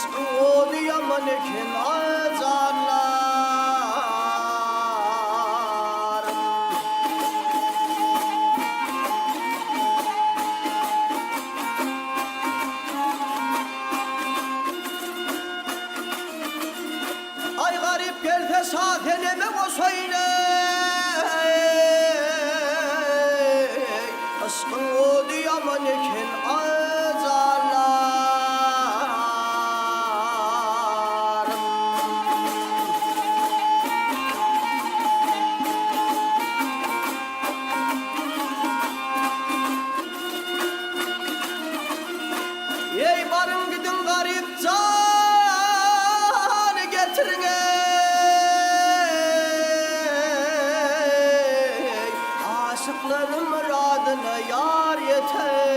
Aşkın o yaman ekin azarlar. Ay garip gel fesat eneme o söyle. Aşkın o yaman ekin azarlar. Ey varın gidin garip canı getirin ey. Aşıkların muradına yar yeter.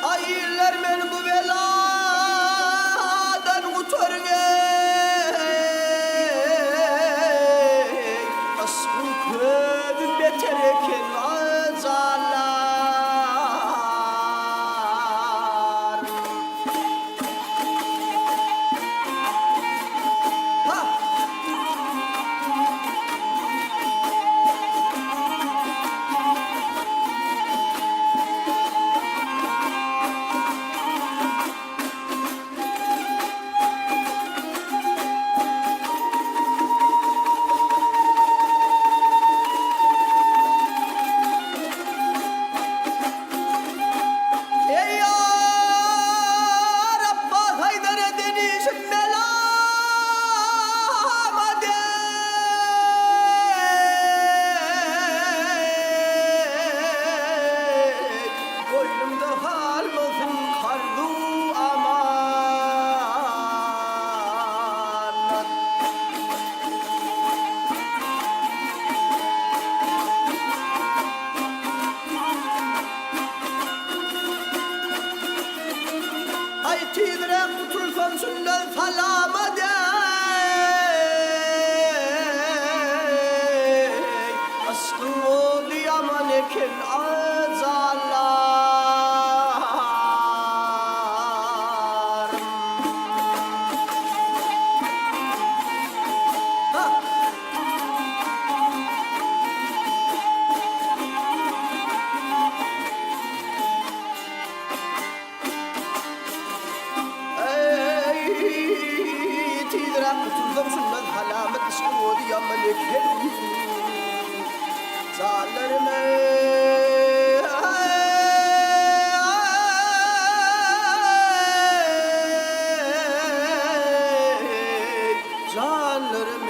Ay iller beni bu beladan kurtarın ey. Aşkın kötü beter ekin azarlar. Ha! Ey ya Rabba haydar edeniş melamade. Boynumda halmazın kardu aman. Ay tidre kutulsam sünnet salamade. Aşkın oldu yaman ekin azarlar. Ha! Ey tidre kutulsam sünnet halamet aşkın oldu yaman ekin zallarım ey. Canlarım